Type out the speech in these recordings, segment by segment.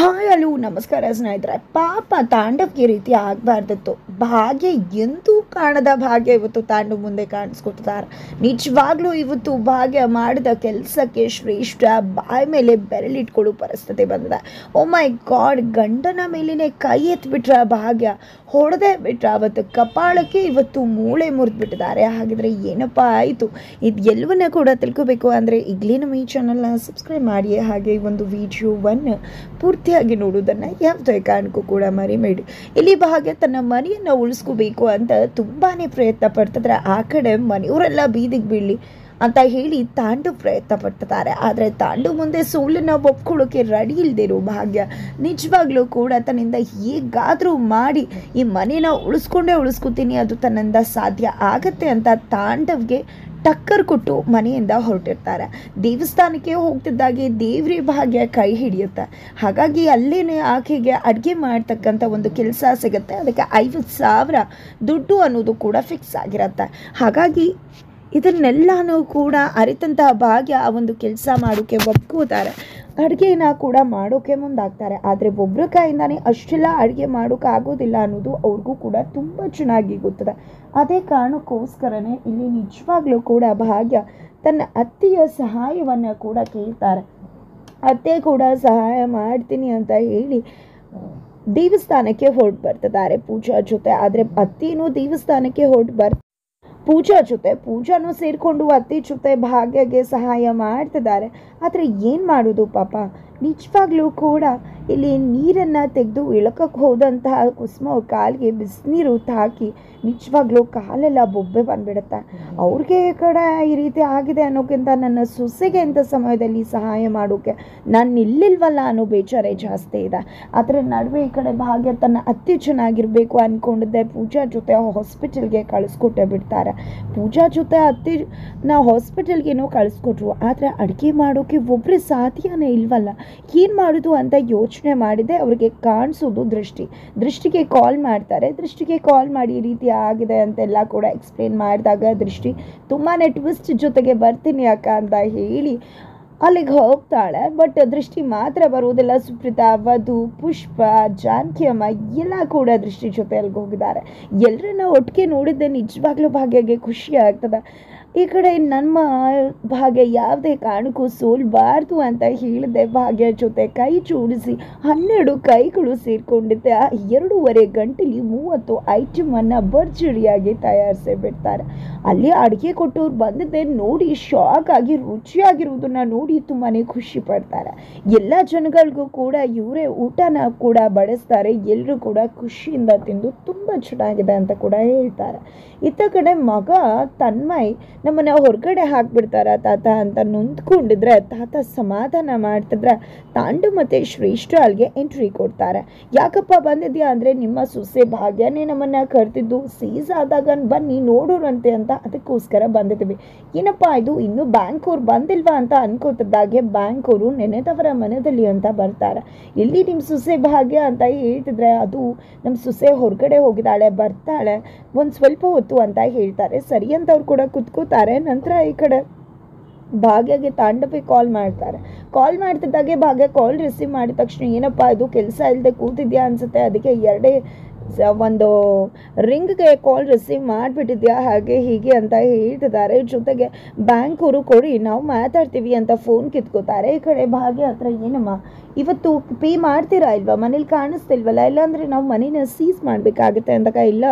Hi hello ನಮಸ್ಕಾರ ಸ್ನೇಹಿತರೆ. ಪಾಪ ತಾಂಡವ್ಗೆ ಈ ರೀತಿ ಆಗಬಾರ್ದಿತ್ತು. ಭಾಗ್ಯ ಎಂದೂ ಕಾಣದ ಭಾಗ್ಯ ಇವತ್ತು ತಾಂಡವ್ ಮುಂದೆ ಕಾಣಿಸ್ಕೊತಿದ್ದಾರೆ. ನಿಜವಾಗ್ಲೂ ಇವತ್ತು ಭಾಗ್ಯ ಮಾಡಿದ ಕೆಲಸಕ್ಕೆ ಶ್ರೇಷ್ಠ ಬಾಯಿ ಮೇಲೆ ಬೆರಳಿಟ್ಕೊಳ್ಳೋ ಪರಿಸ್ಥಿತಿ ಬಂದಿದೆ. ಓ ಮೈ ಗಾಡ್, ಗಂಡನ ಮೇಲಿನೇ ಕೈ ಎತ್ಬಿಟ್ರ ಭಾಗ್ಯ, ಹೊಡೆದೇ ಬಿಟ್ರ. ಅವತ್ತು ಕಪಾಳಕ್ಕೆ ಇವತ್ತು ಮೂಳೆ ಮುರಿದ್ಬಿಟ್ಟಿದ್ದಾರೆ. ಹಾಗಿದ್ರೆ ಏನಪ್ಪ ಆಯಿತು, ಇದು ಎಲ್ಲವನ್ನ ಕೂಡ ತಿಳ್ಕೋಬೇಕು ಅಂದರೆ ಈಗಲೇ ನಮ್ಮ ಈ ಚಾನಲ್ನ ಸಬ್ಸ್ಕ್ರೈಬ್ ಮಾಡಿ. ಹಾಗೆ ಒಂದು ವಿಡಿಯೋವನ್ನು ಪೂರ್ತಿಯಾಗಿ ನೋಡುವುದನ್ನು ಯಾವುದೇ ಕಾರಣಕ್ಕೂ ಕೂಡ ಮರಿಬೇಡಿ. ಇಲ್ಲಿ ಭಾಗ್ಯ ತನ್ನ ಮನೆಯನ್ನು ಉಳಿಸ್ಕೋಬೇಕು ಅಂತ ತುಂಬಾ ಪ್ರಯತ್ನ ಪಡ್ತಿದ್ರೆ, ಆ ಕಡೆ ಮನೆಯವರೆಲ್ಲ ಬೀದಿಗೆ ಬೀಳಲಿ ಅಂತ ಹೇಳಿ ತಾಂಡವ್ ಪ್ರಯತ್ನ ಪಡ್ತಿದ್ದಾರೆ. ಆದರೆ ತಾಂಡವ್ ಮುಂದೆ ಸೋಲನ್ನು ಒಪ್ಕೊಳ್ಳೋಕೆ ರೆಡಿ ಇಲ್ದಿರೋ ಭಾಗ್ಯ ನಿಜವಾಗ್ಲೂ ಕೂಡ ತನ್ನಿಂದ ಹೇಗಾದರೂ ಮಾಡಿ ಈ ಮನೇನ ಉಳಿಸ್ಕೋತೀನಿ, ಅದು ತನ್ನಿಂದ ಸಾಧ್ಯ ಆಗತ್ತೆ ಅಂತ ತಾಂಡವ್ಗೆ ಟಕ್ಕರ್ ಕೊಟ್ಟು ಮನೆಯಿಂದ ಹೊರಟಿರ್ತಾರೆ. ದೇವಸ್ಥಾನಕ್ಕೆ ಹೋಗ್ತಿದ್ದಾಗೆ ದೇವ್ರಿ ಭಾಗ್ಯ ಕೈ ಹಿಡಿಯುತ್ತೆ. ಹಾಗಾಗಿ ಅಲ್ಲೇ ಆಕೆಗೆ ಅಡುಗೆ ಮಾಡ್ತಕ್ಕಂಥ ಒಂದು ಕೆಲಸ ಸಿಗುತ್ತೆ. ಅದಕ್ಕೆ 50,000 ದುಡ್ಡು ಅನ್ನೋದು ಕೂಡ ಫಿಕ್ಸ್ ಆಗಿರುತ್ತೆ. ಹಾಗಾಗಿ ಇದನ್ನೆಲ್ಲನೂ ಕೂಡ ಅರಿತಂತಹ ಭಾಗ್ಯ ಆ ಒಂದು ಕೆಲಸ ಮಾಡೋಕ್ಕೆ ಒಪ್ಕೋತಾರೆ. ಅಡುಗೆನ ಕೂಡ ಮಾಡೋಕ್ಕೆ ಮುಂದಾಗ್ತಾರೆ. ಆದರೆ ಒಬ್ಬರ ಕೈಯಿಂದಾನೇ ಅಷ್ಟೆಲ್ಲ ಅಡುಗೆ ಮಾಡೋಕ್ಕಾಗೋದಿಲ್ಲ ಅನ್ನೋದು ಅವ್ರಿಗೂ ಕೂಡ ತುಂಬ ಚೆನ್ನಾಗಿ ಗೊತ್ತಿದೆ. ಅದೇ ಕಾರಣಕ್ಕೋಸ್ಕರನೇ ಇಲ್ಲಿ ನಿಜವಾಗ್ಲೂ ಕೂಡ ಭಾಗ್ಯ ತನ್ನ ಅತ್ತೆಯ ಸಹಾಯವನ್ನು ಕೂಡ ಕೇಳ್ತಾರೆ. ಅತ್ತೆ ಕೂಡ ಸಹಾಯ ಮಾಡ್ತೀನಿ ಅಂತ ಹೇಳಿ ದೇವಸ್ಥಾನಕ್ಕೆ ಹೊರಟು ಬರ್ತಿದ್ದಾರೆ ಪೂಜಾ ಜೊತೆ. ಆದರೆ ಅತ್ತೇನೂ ದೇವಸ್ಥಾನಕ್ಕೆ ಹೊರಟು ಪೂಜಾನೂ ಸೇರಿಕೊಂಡು ಅತ್ತೆ ಜೊತೆ ಭಾಗ್ಯಗೆ ಸಹಾಯ ಮಾಡ್ತಿದ್ದಾರೆ. ಆದರೆ ಏನು ಮಾಡೋದು ಪಾಪ, ನಿಜವಾಗ್ಲೂ ಕೂಡ ಇಲ್ಲಿ ನೀರನ್ನು ತೆಗೆದು ಇಳಕಕ್ಕೆ ಹೋದಂತಹ ಕುಸುಮ ಅವ್ರ ಕಾಲಿಗೆ ಬಿಸಿನೀರು ಹಾಕಿ ನಿಜವಾಗ್ಲೂ ಕಾಲೆಲ್ಲ ಬೊಬ್ಬೆ ಬಂದ್ಬಿಡುತ್ತೆ. ಅವ್ರಿಗೆ ಕಡೆ ಈ ರೀತಿ ಆಗಿದೆ ಅನ್ನೋಕ್ಕಿಂತ ನನ್ನ ಸೊಸೆಗೆ ಇಂಥ ಸಮಯದಲ್ಲಿ ಸಹಾಯ ಮಾಡೋಕ್ಕೆ ನಾನು ನಿಲ್ಲಿಲ್ವಲ್ಲ ಅನ್ನೋ ಬೇಜಾರೇ ಜಾಸ್ತಿ ಇದೆ. ಅದರ ನಡುವೆ ಈ ಕಡೆ ಭಾಗ್ಯ ತನ್ನ ಅತ್ತೆ ಚೆನ್ನಾಗಿರಬೇಕು ಅಂದ್ಕೊಂಡಿದ್ದೆ ಪೂಜಾ ಜೊತೆ ಹಾಸ್ಪಿಟಲ್ಗೆ ಕಳಿಸ್ಕೊಟ್ಟೆ ಬಿಡ್ತಾರೆ. ಪೂಜಾ ಜೊತೆ ಅತ್ತೆನ ಹಾಸ್ಪಿಟಲ್ಗೇನೋ ಕಳಿಸ್ಕೊಟ್ರು. ಆದರೆ ಅಡುಗೆ ಮಾಡೋಕ್ಕೆ ಒಬ್ಬರೇ ಸಾಧ್ಯನೇ ಇಲ್ವಲ್ಲ, ಏನು ಮಾಡೋದು ಅಂತ ಯೋಚನೆ ಮಾಡಿದೆ. ಅವ್ರಿಗೆ ಕಾಣಿಸೋದು ದೃಷ್ಟಿಗೆ ಕಾಲ್ ಮಾಡ್ತಾರೆ. ದೃಷ್ಟಿಗೆ ಕಾಲ್ ಮಾಡಿ ಈ ರೀತಿ ಆಗಿದೆ ಅಂತೆಲ್ಲ ಕೂಡ ಎಕ್ಸ್ಪ್ಲೇನ್ ಮಾಡಿದಾಗ ದೃಷ್ಟಿ ತುಂಬಾ ಟ್ವಿಸ್ಟ್ ಜೊತೆಗೆ ಬರ್ತೀನಿ ಅಕ್ಕ ಅಂತ ಹೇಳಿ ಅಲ್ಲಿಗೆ ಹೋಗ್ತಾಳೆ. ಬಟ್ ದೃಷ್ಟಿ ಮಾತ್ರ ಬರುವುದಿಲ್ಲ. ಸುಪ್ರೀತಾ, ವಧು, ಪುಷ್ಪ, ಜಾನಕಿ ಅಮ್ಮ ಎಲ್ಲ ಕೂಡ ದೃಷ್ಟಿ ಜೊತೆ ಅಲ್ಲಿಗೆ ಹೋಗಿದ್ದಾರೆ. ಎಲ್ಲರನ್ನ ಒಟ್ಟಿಗೆ ನೋಡಿದ್ದೆ ನಿಜವಾಗ್ಲೂ ಭಾಗ್ಯಗೆ ಖುಷಿ ಆಗ್ತದೆ. ಈ ಕಡೆ ನಮ್ಮ ಭಾಗ್ಯ ಯಾವುದೇ ಕಾರಣಕ್ಕೂ ಸೋಲ್ಬಾರ್ದು ಅಂತ ಹೇಳಿದೆ. ಭಾಗ್ಯ ಜೊತೆ ಕೈ ಜೋಡಿಸಿ 12 ಕೈಗಳು ಸೇರಿಕೊಂಡಿದ್ದೆ. 2.5 ಗಂಟೆಲಿ 30 ಐಟಮನ್ನು ಭರ್ಜರಿಯಾಗಿ ತಯಾರಿಸಿ ಬಿಡ್ತಾರೆ. ಅಲ್ಲಿ ಅಡುಗೆ ಕೊಟ್ಟವ್ರು ಬಂದಿದ್ದೆ ನೋಡಿ ಶಾಕ್ ಆಗಿ ರುಚಿಯಾಗಿರುವುದನ್ನು ನೋಡಿ ತುಂಬಾ ಖುಷಿ ಪಡ್ತಾರೆ. ಎಲ್ಲ ಜನಗಳಿಗೂ ಕೂಡ ಇವರೇ ಊಟನ ಕೂಡ ಬಡಿಸ್ತಾರೆ. ಎಲ್ಲರೂ ಕೂಡ ಖುಷಿಯಿಂದ ತಿಂದು ತುಂಬ ಚೆನ್ನಾಗಿದೆ ಅಂತ ಕೂಡ ಹೇಳ್ತಾರೆ. ಇತ್ತ ಕಡೆ ಮಗ ತನ್ಮಯ್ ನಮ್ಮನ್ನು ಹೊರಗಡೆ ಹಾಕ್ಬಿಡ್ತಾರ ತಾತ ಅಂತ ನೊಂದ್ಕೊಂಡಿದ್ರೆ ತಾತ ಸಮಾಧಾನ ಮಾಡ್ತಿದ್ರೆ ತಾಂಡವ್ ಮತ್ತು ಶ್ರೇಷ್ಠ ಅಲ್ಲಿಗೆ ಎಂಟ್ರಿ ಕೊಡ್ತಾರೆ. ಯಾಕಪ್ಪ ಬಂದಿದ್ಯಾ ಅಂದರೆ ನಿಮ್ಮ ಸೊಸೆ ಭಾಗ್ಯನೇ ನಮ್ಮನ್ನು ಕರೆದಿದ್ದು, ಸೀಸ್ ಆದಾಗ ಬನ್ನಿ ನೋಡೋರಂತೆ ಅಂತ ಅದಕ್ಕೋಸ್ಕರ ಬಂದಿದ್ದೀವಿ. ಏನಪ್ಪ ಇದು ಇನ್ನೂ ಬ್ಯಾಂಕ್ ಅವ್ರು ಬಂದಿಲ್ವಾ ಅಂತ ಅನ್ಕೋತಿದ್ದಾಗೆ ಬ್ಯಾಂಕ್ ಅವರು ನೆನೆದವರ ಮನದಲ್ಲಿ ಅಂತ ಬರ್ತಾರೆ. ಎಲ್ಲಿ ನಿಮ್ಮ ಸೊಸೆ ಭಾಗ್ಯ ಅಂತ ಹೇಳ್ತಿದ್ರೆ ಅದು ನಮ್ಮ ಸೊಸೆ ಹೊರಗಡೆ ಹೋಗಿದ್ದಾಳೆ, ಬರ್ತಾಳೆ ಒಂದು ಸ್ವಲ್ಪ ಹೊತ್ತು ಅಂತ ಹೇಳ್ತಾರೆ. ಸರಿ ಅಂತ ಅವ್ರು ಕೂಡ ಕುತ್ಕೋತಾರೆ. ನಂತರ ಈ ಕಡೆ ಭಾಗ್ಯಗೆ ತಾಂಡವಿಗೆ ಕಾಲ್ ಮಾಡ್ತಿದ್ದಾಗೆ ಭಾಗ್ಯ ಕಾಲ್ ರಿಸೀವ್ ಮಾಡಿದ ತಕ್ಷಣ ಏನಪ್ಪ ಇದು ಕೆಲಸ ಇಲ್ಲದೆ ಕೂತಿದ್ಯಾ ಅನ್ಸುತ್ತೆ, ಅದಕ್ಕೆ ಒಂದು ರಿಂಗ್ಗೆ ಕಾಲ್ ರಿಸೀವ್ ಮಾಡಿಬಿಟ್ಟಿದ್ಯಾ ಹಾಗೆ ಹೀಗೆ ಅಂತ ಹೇಳ್ತಿದ್ದಾರೆ. ಜೊತೆಗೆ ಬ್ಯಾಂಕ್ ಅವರು ಕೊಡಿ ನಾವು ಮಾತಾಡ್ತೀವಿ ಅಂತ ಫೋನ್ ಕಿತ್ಕೋತಾರೆ. ಈ ಕಡೆ ಭಾಗ್ಯ ಹತ್ರ ಏನಮ್ಮ ಇವತ್ತು ಪೇ ಮಾಡ್ತೀರಾ ಇಲ್ವಾ, ಮನೇಲಿ ಕಾಣಿಸ್ತಿಲ್ವಲ್ಲ, ಇಲ್ಲಾಂದರೆ ನಾವು ಮನೇನ ಸೀಸ್ ಮಾಡಬೇಕಾಗುತ್ತೆ ಅಂತ. ಇಲ್ಲ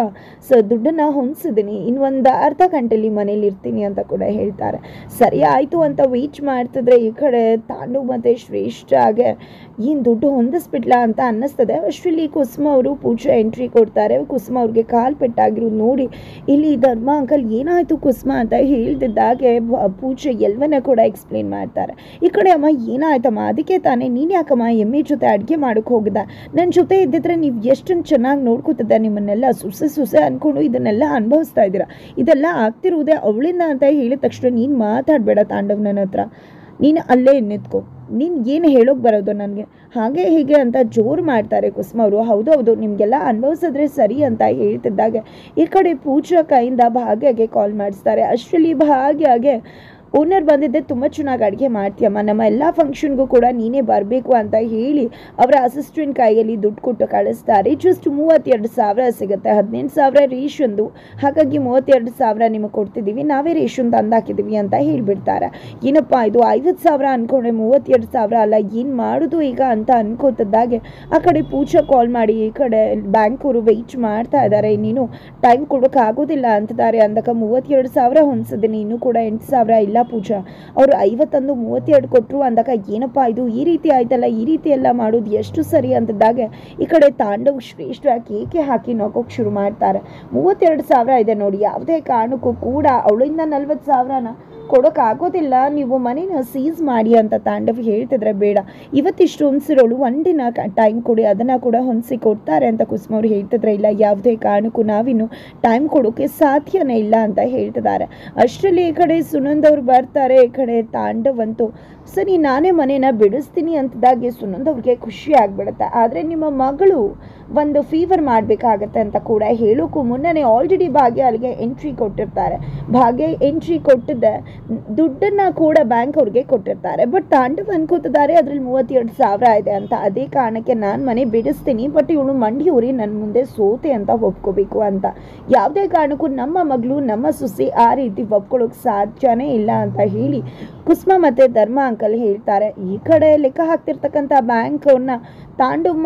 ದುಡ್ಡನ್ನು ಹೊಂದಿಸಿದ್ದೀನಿ, ಇನ್ನೊಂದು ಅರ್ಧ ಗಂಟೆಲಿ ಮನೇಲಿ ಇರ್ತೀನಿ ಅಂತ ಕೂಡ ಹೇಳ್ತಾರೆ. ಸರಿ ಆಯಿತು ಅಂತ ವೇಟ್ ಮಾಡ್ತಿದ್ರೆ ಈ ಕಡೆ ತಾಂಡವ್ ಮತ್ತು ಶ್ರೇಷ್ಠಗೆ ಏನು ದುಡ್ಡು ಹೊಂದಿಸ್ಬಿಟ್ಲ ಅಂತ ಅನ್ನಿಸ್ತದೆ. ಅಷ್ಟರಲ್ಲಿ ಕುಸುಮ ಅವರು ಪೂಜೆ ಎಂಟ್ರಿ ಕೊಡ್ತಾರೆ. ಕುಸುಮ ಅವ್ರಿಗೆ ಕಾಲು ಪೆಟ್ಟಾಗಿರೋದು ನೋಡಿ ಇಲ್ಲಿ ಧರ್ಮ ಅಂಕಲ್ ಏನಾಯಿತು ಕುಸುಮ ಅಂತ ಹೇಳ್ತಿದ್ದಾಗೆ ಪೂಜೆ ಎಲ್ಲವನ್ನ ಕೂಡ ಎಕ್ಸ್ಪ್ಲೇನ್ ಮಾಡ್ತಾರೆ. ಈ ಕಡೆ ಅಮ್ಮ ಏನಾಯ್ತಮ್ಮ, ಅದಕ್ಕೆ ತಾನೇ ನೀನು ಯಾಕಮ್ಮ ಎಮ್ಮೆ ಜೊತೆ ಅಡುಗೆ ಮಾಡೋಕ್ಕೆ ಹೋಗಿದ್ದ, ನನ್ನ ಜೊತೆ ಇದ್ದಿದ್ರೆ ನೀವು ಎಷ್ಟೊಂದು ಚೆನ್ನಾಗಿ ನೋಡ್ಕೋತಿದ್ದ, ನಿಮ್ಮನ್ನೆಲ್ಲ ಸೊಸೆ ಅಂದ್ಕೊಂಡು ಇದನ್ನೆಲ್ಲ ಅನುಭವಿಸ್ತಾ ಇದ್ದೀರಾ, ಇದೆಲ್ಲ ಆಗ್ತಿರುವುದೇ ಅವಳಿಂದ ಅಂತ ಹೇಳಿದ ತಕ್ಷಣ ನೀನು ಮಾತಾಡಬೇಡ ತಾಂಡವ್, ನನ್ನ ಹತ್ರ ನೀನು ಅಲ್ಲೇ ನಿಂತ್ಕೊ, ನೀನು ಏನು ಹೇಳೋಕೆ ಬರೋದು ನನಗೆ ಹಾಗೆ ಹೀಗೆ ಅಂತ ಜೋರು ಮಾಡ್ತಾರೆ ಕುಸುಮ ಅವರು. ಹೌದು ನಿಮಗೆಲ್ಲ ಅನುಭವಿಸಿದ್ರೆ ಸರಿ ಅಂತ ಹೇಳ್ತಿದ್ದಾಗ ಈ ಕಡೆ ಪೂಜಾ ಕೈಯಿಂದ ಭಾಗ್ಯಗೆ ಕಾಲ್ ಮಾಡಿಸ್ತಾರೆ. ಅಷ್ಟರಲ್ಲಿ ಭಾಗ್ಯಗೆ ಓನರ್ ಬಂದಿದ್ದೆ, ತುಂಬ ಚೆನ್ನಾಗಿ ಅಡುಗೆ ಮಾಡ್ತೀಯಮ್ಮ, ನಮ್ಮ ಎಲ್ಲ ಫಂಕ್ಷನ್ಗೂ ಕೂಡ ನೀನೇ ಬರಬೇಕು ಅಂತ ಹೇಳಿ ಅವರ ಅಸಿಸ್ಟೆಂಟ್ ಕೈಯಲ್ಲಿ ದುಡ್ಡು ಕೊಟ್ಟು ಕಳಿಸ್ತಾರೆ. ಜಸ್ಟ್ 32,000 ಸಿಗುತ್ತೆ. 18,000 ರೇಷನ್ದು, ಹಾಗಾಗಿ 32,000 ನಿಮಗೆ ಕೊಡ್ತಿದ್ದೀವಿ, ನಾವೇ ರೇಷನ್ ತಂದಾಕಿದ್ದೀವಿ ಅಂತ ಹೇಳಿಬಿಡ್ತಾರೆ. ಏನಪ್ಪ ಇದು 50,000 ಅಂದ್ಕೊಂಡೆ 32,000 ಅಲ್ಲ, ಏನು ಮಾಡೋದು ಈಗ ಅಂತ ಅನ್ಕೋತಿದ್ದಾಗೆ ಆ ಕಡೆ ಪೂಜಾ ಕಾಲ್ ಮಾಡಿ ಈ ಕಡೆ ಬ್ಯಾಂಕ್ ಅವರು ವೆಯ್ಟ್ ಮಾಡ್ತಾ ಇದ್ದಾರೆ, ನೀನು ಟೈಮ್ ಕೊಡೋಕ್ಕಾಗೋದಿಲ್ಲ ಅಂತಿದ್ದಾರೆ. ಅಂದಕ್ಕೆ 32,000 ಹೊಂದಿಸಿದ್ದೀನಿ, ಇನ್ನೂ ಕೂಡ 8,000 ಇಲ್ಲ ಪೂಜಾ, ಅವರು 50 32 ಕೊಟ್ಟರು. ಅಂದಕ್ಕೆ ಏನಪ್ಪ ಇದು ಈ ರೀತಿ ಆಯ್ತಲ್ಲ, ಈ ರೀತಿ ಎಲ್ಲ ಮಾಡೋದು ಎಷ್ಟು ಸರಿ ಅಂತಿದ್ದಾಗೆ ಈ ಕಡೆ ತಾಂಡವ್ ಶ್ರೇಷ್ಠ ಕೇಕೆ ಹಾಕಿ ನಗೋಕ್ಕೆ ಶುರು ಮಾಡ್ತಾರೆ. 32,000 ಇದೆ ನೋಡಿ, ಯಾವುದೇ ಕಾರಣಕ್ಕೂ ಕೂಡ ಅವಳಿಂದ 40,000ನ ಕೊಡೋಕ್ಕಾಗೋದಿಲ್ಲ, ನೀವು ಮನೇನ ಸೀಸ್ ಮಾಡಿ ಅಂತ ತಾಂಡವ್ ಹೇಳ್ತಿದ್ರೆ, ಬೇಡ ಇವತ್ತಿಷ್ಟು ಹೊಂದಿಸಿರೋಳು ಒಂದಿನ ಟೈಮ್ ಕೊಡಿ, ಅದನ್ನು ಕೂಡ ಹೊಂದಿಸಿ ಕೊಡ್ತಾರೆ ಅಂತ ಕುಸುಮ ಅವ್ರು ಹೇಳ್ತಿದ್ರೆ, ಇಲ್ಲ ಯಾವುದೇ ಕಾರಣಕ್ಕೂ ನಾವಿನ್ನು ಟೈಮ್ ಕೊಡೋಕ್ಕೆ ಸಾಧ್ಯನೇ ಇಲ್ಲ ಅಂತ ಹೇಳ್ತಿದ್ದಾರೆ. ಅಷ್ಟರಲ್ಲಿ ಈ ಕಡೆ ಸುನಂದ್ ಅವ್ರು ಬರ್ತಾರೆ. ಈ ಕಡೆ ತಾಂಡವ್ ಅಂತೂ ಸರಿ ನಾನೇ ಮನೇನ ಬಿಡಿಸ್ತೀನಿ ಅಂತದಾಗೆ ಸುನಂದ್ ಅವ್ರಿಗೆ ಖುಷಿ ಆಗ್ಬಿಡುತ್ತೆ. ಆದರೆ ನಿಮ್ಮ ಮಗಳು ಒಂದು ಫೀವರ್ ಮಾಡಬೇಕಾಗತ್ತೆ ಅಂತ ಕೂಡ ಹೇಳೋಕ್ಕೂ ಮುನ್ನನೇ ಆಲ್ರೆಡಿ ಭಾಗ್ಯ ಅಲ್ಲಿಗೆ ಎಂಟ್ರಿ ಕೊಟ್ಟಿರ್ತಾರೆ. ಭಾಗ್ಯ ಎಂಟ್ರಿ ಕೊಟ್ಟಿದ್ದೆ ದುಡ್ಡನ್ನು ಕೂಡ ಬ್ಯಾಂಕ್ ಅವ್ರಿಗೆ ಕೊಟ್ಟಿರ್ತಾರೆ. ಬಟ್ ತಾಂಡವ್ ಅನ್ಕೋತಿದ್ದಾರೆ ಅದರಲ್ಲಿ 32,000 ಇದೆ ಅಂತ. ಅದೇ ಕಾರಣಕ್ಕೆ ನಾನು ಮನೆ ಬಿಡಿಸ್ತೀನಿ, ಬಟ್ ಇವಳು ಮಂಡಿಯೂರಿ ನನ್ನ ಮುಂದೆ ಸೋತೆ ಅಂತ ಒಪ್ಕೋಬೇಕು ಅಂತ. ಯಾವುದೇ ಕಾರಣಕ್ಕೂ ನಮ್ಮ ಮಗಳು ನಮ್ಮ ಸೊಸೆ ಆ ರೀತಿ ಒಪ್ಕೊಳ್ಳೋಕೆ ಸಾಧ್ಯನೇ ಇಲ್ಲ ಅಂತ ಹೇಳಿ ಕುಸುಮ ಮತ್ತು ಧರ್ಮ ಅಂಕಲ್ ಹೇಳ್ತಾರೆ. ಈ ಕಡೆ ಲೆಕ್ಕ ಹಾಕ್ತಿರ್ತಕ್ಕಂಥ ಬ್ಯಾಂಕ್ ಅವ್ರನ್ನ ತಾಂಡವ್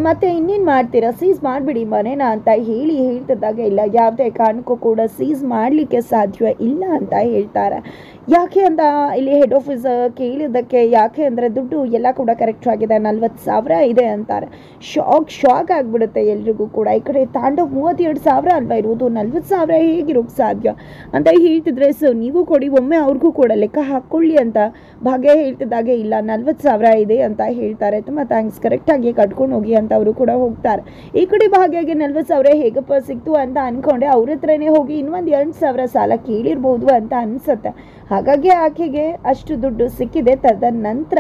ಮತ್ತೆ ಇನ್ನೇನು ಮಾಡ್ತೀರಾ, ಸೀಸ್ ಮಾಡಿಬಿಡಿ ಮನೇನ ಅಂತ ಹೇಳ್ತಿದ್ದಾಗ, ಇಲ್ಲ ಯಾವುದೇ ಕಾರಣಕ್ಕೂ ಕೂಡ ಸೀಸ್ ಮಾಡಲಿಕ್ಕೆ ಸಾಧ್ಯ ಇಲ್ಲ ಅಂತ ಹೇಳ್ತಾರೆ. ಯಾಕೆ ಅಂತ ಇಲ್ಲಿ ಹೆಡ್ ಆಫೀಸ್ ಕೇಳಿದ್ದಕ್ಕೆ, ಯಾಕೆ ಅಂದರೆ ದುಡ್ಡು ಎಲ್ಲ ಕೂಡ ಕರೆಕ್ಟ್ ಆಗಿದೆ, 40,000 ಇದೆ ಅಂತಾರೆ. ಶಾಕ್ ಆಗಿಬಿಡುತ್ತೆ ಎಲ್ರಿಗೂ ಕೂಡ. ಈ ಕಡೆ ತಾಂಡವ್ 32,000 ಅಲ್ವಾ ಇರೋದು, 40,000 ಹೇಗಿರೋಕ್ಕೆ ಸಾಧ್ಯ ಅಂತ ಹೇಳ್ತಿದ್ರೆ, ಸೊ ನೀವು ಕೊಡಿ ಒಮ್ಮೆ ಅವ್ರಿಗೂ ಕೂಡ ಲೆಕ್ಕ ಹಾಕ್ಕೊಳ್ಳಿ ಅಂತ ಭಾಗ್ಯ ಹೇಳ್ತಿದ್ದಾಗೆ, ಇಲ್ಲ 40,000 ಇದೆ ಅಂತ ಹೇಳ್ತಾರೆ. ತುಂಬ ಥ್ಯಾಂಕ್ಸ್, ಕರೆಕ್ಟಾಗಿ ಕಟ್ಕೊಂಡು ಹೋಗಿ ಅಂತ ಅವರು ಕೂಡ ಹೋಗ್ತಾರೆ. ಈ ಕಡೆ ಭಾಗ್ಯಗೆ 40,000 ಹೇಗಪ್ಪ ಸಿಕ್ತು ಅಂತ ಅಂದ್ಕೊಂಡೆ, ಅವ್ರ ಹತ್ರನೇ ಹೋಗಿ ಇನ್ನೊಂದು 2,000 ಸಾಲ ಕೇಳಿರ್ಬೋದು ಅಂತ ಅನಿಸುತ್ತೆ. ಹಾಗಾಗಿ ಆಕೆಗೆ ಅಷ್ಟು ದುಡ್ಡು ಸಿಕ್ಕಿದೆ. ತದನಂತರ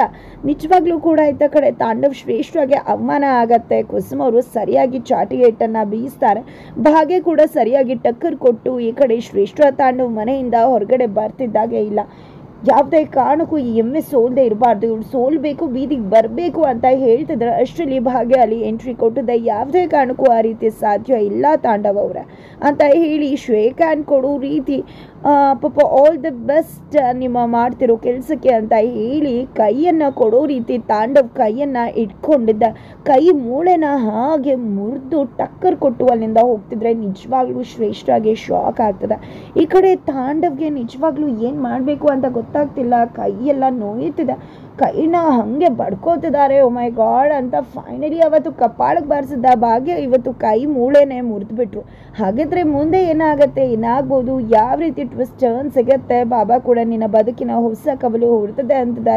ನಿಜವಾಗ್ಲೂ ಕೂಡ ಇತ್ತ ಕಡೆ ತಾಂಡವ್ ಶ್ರೇಷ್ಠವಾಗಿ ಅವಮಾನ ಆಗತ್ತೆ. ಕುಸುಮ ಅವರು ಸರಿಯಾಗಿ ಚಾಟಿ ಏಟನ್ನು ಬೀಸ್ತಾರೆ. ಭಾಗ್ಯ ಕೂಡ ಸರಿಯಾಗಿ ಟಕ್ಕರ್ ಕೊಟ್ಟು ಈ ಕಡೆ ಶ್ರೇಷ್ಠ ತಾಂಡವ್ ಮನೆಯಿಂದ ಹೊರಗಡೆ ಬರ್ತಿದ್ದಾಗೆ, ಇಲ್ಲ ಯಾವುದೇ ಕಾರಣಕ್ಕೂ ಈ ಎಮ್ಮೆ ಸೋಲ್ದೆ ಇರಬಾರ್ದು, ಇವಳು ಸೋಲ್ಬೇಕು, ಬೀದಿಗೆ ಬರಬೇಕು ಅಂತ ಹೇಳ್ತಿದ್ರೆ, ಅಷ್ಟರಲ್ಲಿ ಭಾಗ್ಯ ಅಲ್ಲಿ ಎಂಟ್ರಿ ಕೊಟ್ಟಿದ್ದೆ. ಯಾವುದೇ ಕಾರಣಕ್ಕೂ ಆ ರೀತಿ ಸಾಧ್ಯ ಇಲ್ಲ ತಾಂಡವ್ ಅವರೇ ಅಂತ ಹೇಳಿ ಶೇಕ್ ಹ್ಯಾಂಡ್ ಕೊಡೋ ರೀತಿ, ಪಾಪ ಆಲ್ ದ ಬೆಸ್ಟ್ ನಿಮ್ಮ ಮಾಡ್ತಿರೋ ಕೆಲಸಕ್ಕೆ ಅಂತ ಹೇಳಿ ಕೈಯನ್ನು ಕೊಡೋ ರೀತಿ ತಾಂಡವ್ ಕೈಯನ್ನು ಇಟ್ಕೊಂಡಿದ್ದ ಕೈ ಮೂಳೆನ ಹಾಗೆ ಮುರಿದು ಟಕ್ಕರ್ ಕೊಟ್ಟು ಅಲ್ಲಿಂದ ಹೋಗ್ತಿದ್ರೆ ನಿಜವಾಗ್ಲೂ ಶ್ರೇಷ್ಠಗೆ ಶಾಕ್ ಆಗ್ತದೆ. ಈ ಕಡೆ ತಾಂಡವ್ಗೆ ನಿಜವಾಗ್ಲೂ ಏನು ಮಾಡಬೇಕು ಅಂತ ಗೊತ್ತಾಗ್ತಿಲ್ಲ, ಕೈಯೆಲ್ಲ ನೋಯುತ್ತಿದೆ, ಕೈನ ಹಾಗೆ ಬಡ್ಕೋತಿದ್ದಾರೆ. ಓ ಮೈ ಗಾಡ್ ಅಂತ ಫೈನಲಿ ಅವತ್ತು ಕಪಾಳಕ್ಕೆ ಬಾರಿಸಿದ್ದ ಭಾಗ್ಯ ಇವತ್ತು ಕೈ ಮೂಳೆನೇ ಮುರಿದ್ಬಿಟ್ರು. ಹಾಗಿದ್ರೆ ಮುಂದೆ ಏನಾಗುತ್ತೆ, ಏನಾಗ್ಬೋದು, ಯಾವ ರೀತಿ ಟ್ವಿಸ್ಟ್ ಟರ್ನ್ ಸಿಗುತ್ತೆ, ಬಾಬಾ ಕೂಡ ನಿನ್ನ ಬದುಕಿನ ಹೊಸ ಕವಲು ಹೊರತದೆ ಅಂತಿದ್ದಾರೆ.